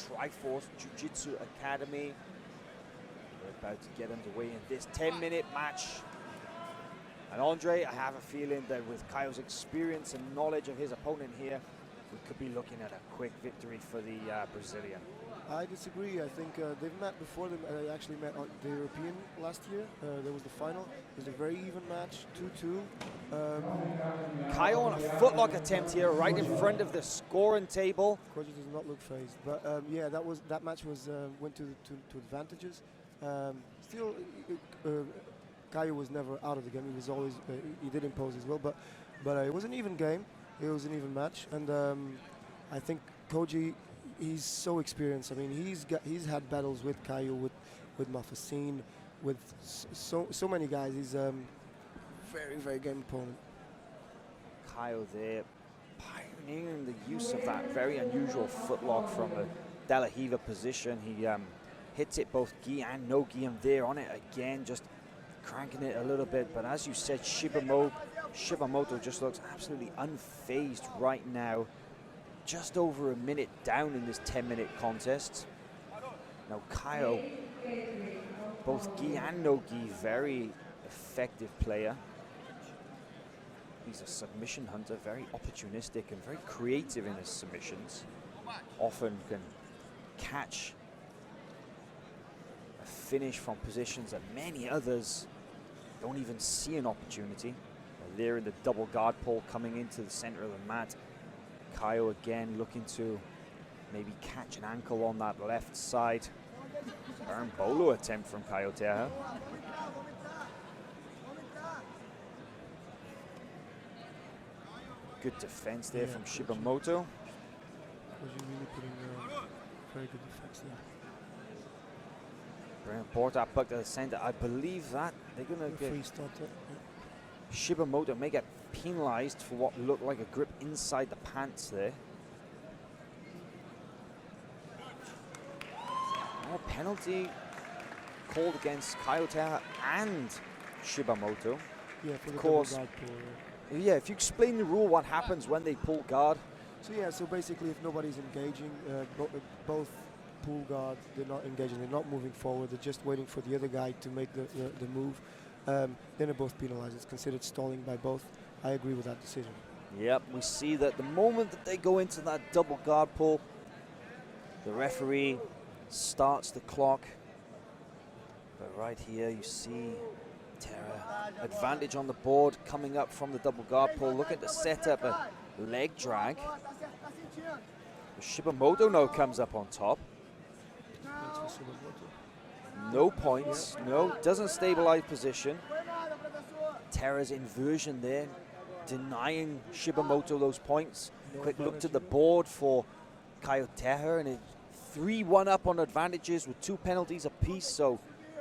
Triforce Jiu-Jitsu Academy. We're about to get underway in this 10-minute match. And Andre, I have a feeling that with Caio's experience and knowledge of his opponent here, we could be looking at a quick victory for the Brazilian. I disagree. I think they've met before. They actually met on the European last year. There was the final. It was a very even match, 2-2. Caio on a footlock attempt here, right in front of the scoring table. Koji does not look phased, but yeah, that match went to advantages. Still, Caio was never out of the game. He was always he did impose as well, but it was an even game. It was an even match, and I think Koji, he's so experienced. I mean, he's had battles with Caio, with Mafasine, with so many guys. He's very game opponent. Caio there, pioneering the use of that very unusual footlock from a De La Riva position. He hits it both gi and no gi, and there on it again, just cranking it a little bit. But as you said, Shibamoto just looks absolutely unfazed right now. Just over a minute down in this 10-minute contest. Now Caio, both gi and no gi, very effective player. He's a submission hunter, very opportunistic and very creative in his submissions. Often can catch a finish from positions that many others don't even see an opportunity. There in the double guard pull coming into the center of the mat. Caio again looking to maybe catch an ankle on that left side. Berimbolo attempt from Caio Terra. Good defense there from Shibamoto. Koji really putting very good defense there. Very important, that puck to the center. I believe that they're going to get... Shibamoto may get penalized for what looked like a grip inside the pants there. More penalty called against Caio Terra and Shibamoto. Yeah, for the of course. guard pull, yeah, if you explain the rule, what happens when they pull guard? So yeah, so basically if nobody's engaging, both pull guards, they're not engaging, they're not moving forward, they're just waiting for the other guy to make the move. Then they're both penalized. It's considered stalling by both. I agree with that decision. Yep, we see that the moment that they go into that double guard pull, the referee starts the clock. But right here you see Terra, advantage on the board coming up from the double guard pull. Look at the setup, a leg drag. Shibamoto now comes up on top. No points, no, doesn't stabilize position. Terra's inversion there, denying Shibamoto those points. Quick look to the board for Caio Terra, and it 3-1 up on advantages with 2 penalties apiece, so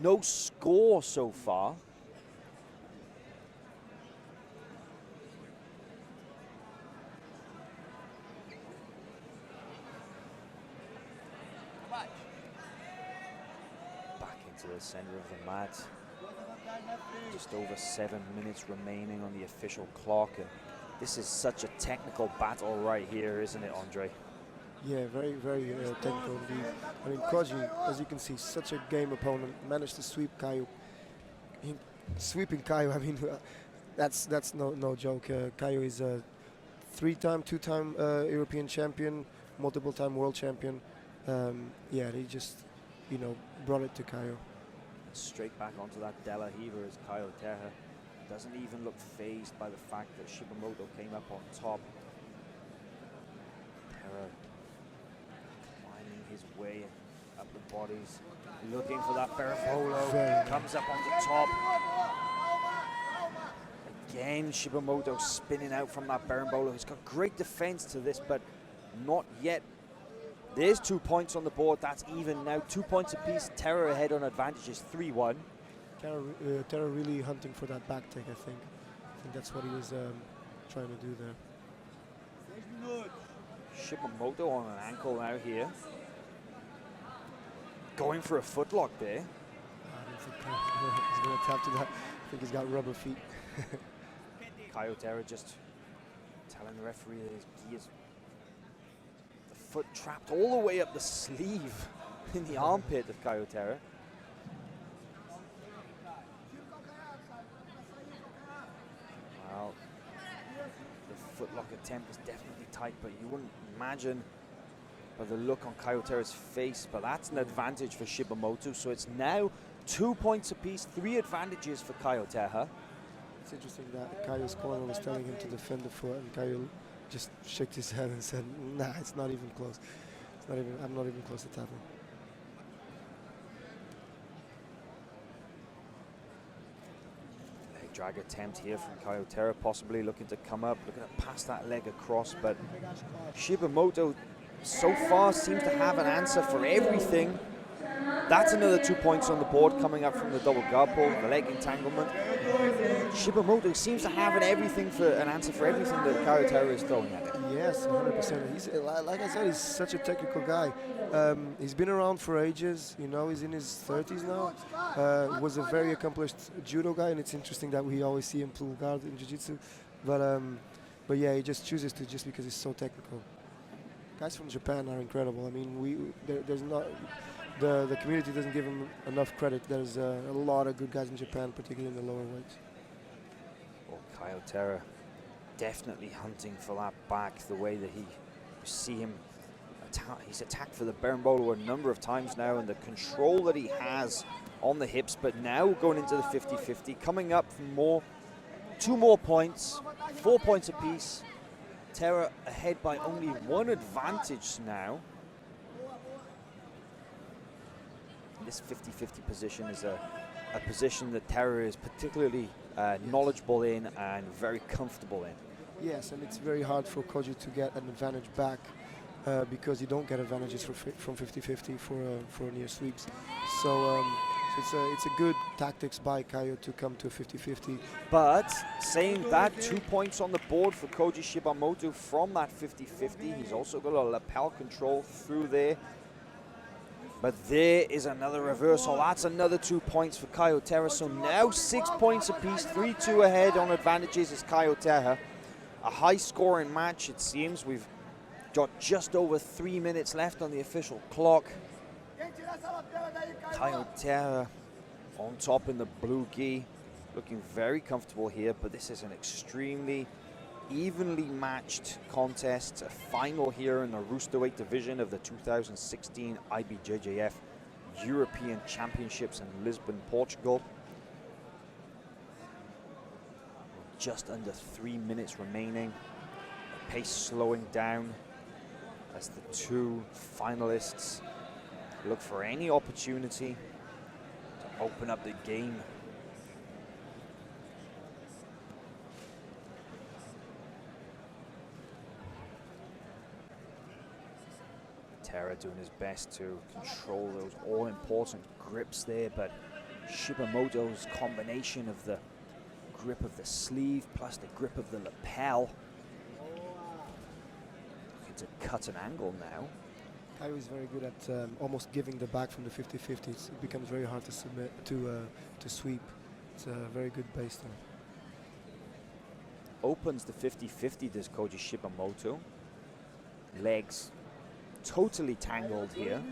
no score so far. To the center of the mat. Just over 7 minutes remaining on the official clock. And this is such a technical battle right here, isn't it, Andre? Yeah, very technical indeed. I mean, Koji, as you can see, such a game opponent, managed to sweep Caio. Sweeping Caio, I mean, that's no joke. Caio is a 2-time European champion, multiple-time world champion. Yeah, he just, brought it to Caio. Straight back onto that De La Riva as Caio Terra doesn't even look phased by the fact that Shibamoto came up on top. Terra climbing his way up the bodies, looking for that Berimbolo, comes up on the top. Again, Shibamoto spinning out from that Berimbolo. He's got great defense to this, but not yet. There's 2 points on the board. That's even now. 2 points apiece. Terra ahead on advantages, 3-1. Terra really hunting for that back take, I think. I think that's what he was trying to do there. Shibamoto on an ankle now here. Going for a footlock there. I don't think he's going to tap to that. I think he's got rubber feet. Caio Terra just telling the referee that his gi is foot trapped all the way up the sleeve in the armpit of Caio Terra. Well, the footlock attempt is definitely tight, but you wouldn't imagine by the look on Caio Terra's face, but that's an advantage for Shibamoto. So it's now 2 points apiece, 3 advantages for Caio Terra. It's interesting that Caio's corner was telling him to defend the foot, and Caio just shook his head and said, "Nah, it's not even close. It's not even. I'm not even close to tapping." Leg drag attempt here from Caio Terra, possibly looking to come up, looking to pass that leg across, but Shibamoto so far seems to have an answer for everything. That's another 2 points on the board coming up from the double guard pull, the leg entanglement. Shibamoto seems to have an answer for everything that Caio Terra is throwing at him. Yes, 100%. He's like I said, he's such a technical guy. He's been around for ages. You know, he's in his 30s now. Was a very accomplished judo guy, and it's interesting that we always see him pull guard in jiu-jitsu. But yeah, he just chooses to just because he's so technical. Guys from Japan are incredible. I mean, there's not. The community doesn't give him enough credit. There's a lot of good guys in Japan, particularly in the lower weights. Well, Caio Terra definitely hunting for that back, the way that you see him he's attacked for the berimbolo a number of times now, and the control that he has on the hips, but now going into the 50-50, coming up for 2 more points, 4 points apiece. Terra ahead by only 1 advantage now. This 50-50 position is a position that Terra is particularly knowledgeable in and very comfortable in. Yes, and it's very hard for Koji to get an advantage back because you don't get advantages from 50-50 for near sweeps. So it's a good tactics by Caio to come to a 50-50. But saying that, 2 points on the board for Koji Shibamoto from that 50-50. He's also got a lapel control through there. But there is another reversal. That's another 2 points for Caio Terra. So now 6 points apiece, 3-2 ahead on advantages is Caio Terra. A high-scoring match, it seems. We've got just over 3 minutes left on the official clock. Caio Terra on top in the blue gi, looking very comfortable here. But this is an extremely evenly matched contest, a final here in the rooster weight division of the 2016 IBJJF European Championships in Lisbon, Portugal. Just under 3 minutes remaining. The pace slowing down as the 2 finalists look for any opportunity to open up the game. Terra doing his best to control those all-important grips there, but Shibamoto's combination of the grip of the sleeve plus the grip of the lapel, looking to cut an angle now. Caio is very good at almost giving the back from the 50-50. It becomes very hard to submit to sweep. It's a very good base there. Opens the 50-50, does Koji Shibamoto. Legs totally tangled here.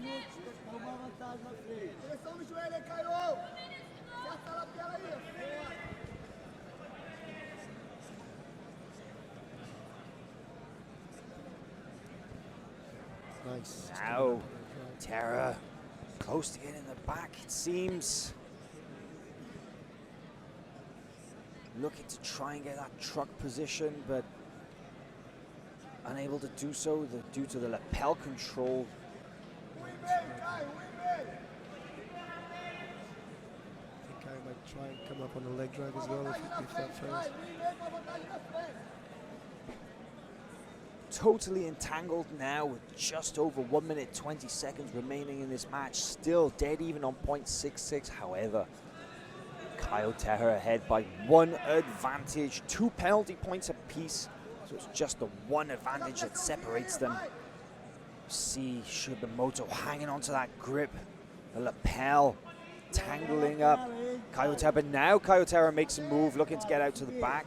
Nice. Now Terra close to getting the back, it seems. Looking to try and get that truck position, but unable to do so due to the lapel control. I think I might try and come up on the leg drag as well if that fails. Totally entangled now with just over 1 minute 20 seconds remaining in this match. Still dead even on 0.66. However, Caio Terra ahead by 1 advantage, 2 penalty points apiece. So it's just the 1 advantage that separates them. See Shibamoto hanging onto that grip, the lapel tangling up Caio Terra. But now Caio Terra makes a move, looking to get out to the back.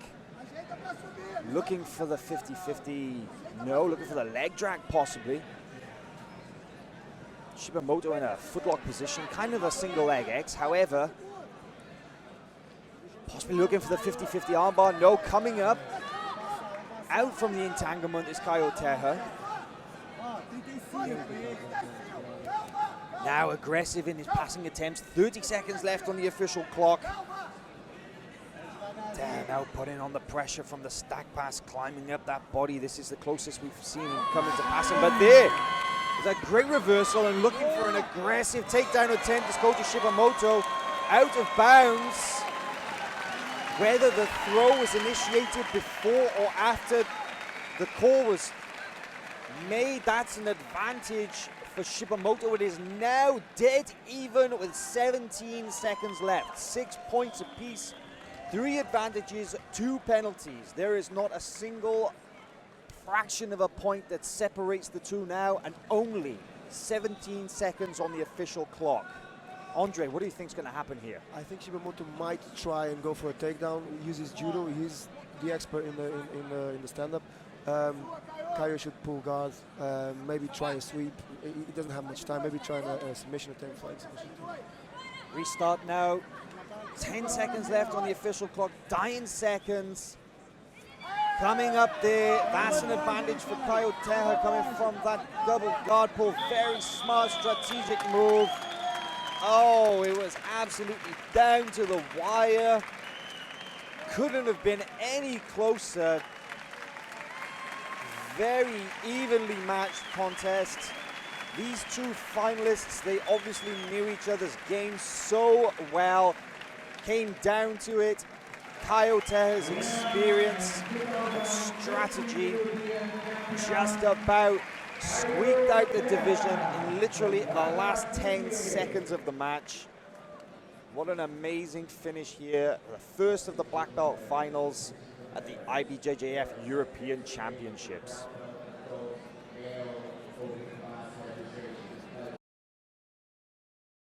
Looking for the 50-50, no, looking for the leg drag possibly. Shibamoto in a footlock position, kind of a single leg X. However, possibly looking for the 50-50 armbar. No, coming up. Out from the entanglement is Caio Terra. Now aggressive in his passing attempts. 30 seconds left on the official clock. Terra now putting on the pressure from the stack pass, climbing up that body. This is the closest we've seen him come into passing. But there is a great reversal and looking for an aggressive takedown attempt is Koji Shibamoto. Out of bounds. Whether the throw was initiated before or after the call was made, that's an advantage for Shibamoto. It is now dead even with 17 seconds left. 6 points apiece, 3 advantages, 2 penalties. There is not a single fraction of a point that separates the two now, and only 17 seconds on the official clock. Andre, what do you think is going to happen here? I think Shibamoto might try and go for a takedown, use his judo. He's the expert in the stand-up. Caio should pull guard, maybe try a sweep. He doesn't have much time. Maybe try a submission attempt for exhibition. Restart now. 10 seconds left on the official clock. Dying seconds. Coming up there. That's an advantage for Caio Terra coming from that double guard pull. Very smart strategic move. Oh, it was absolutely down to the wire. Couldn't have been any closer. Very evenly matched contest. These two finalists, they obviously knew each other's game so well. Came down to it. Caio Terra's experience and strategy just about squeaked out the division in literally the last 10 seconds of the match. What an amazing finish here. The first of the black belt finals at the IBJJF European Championships.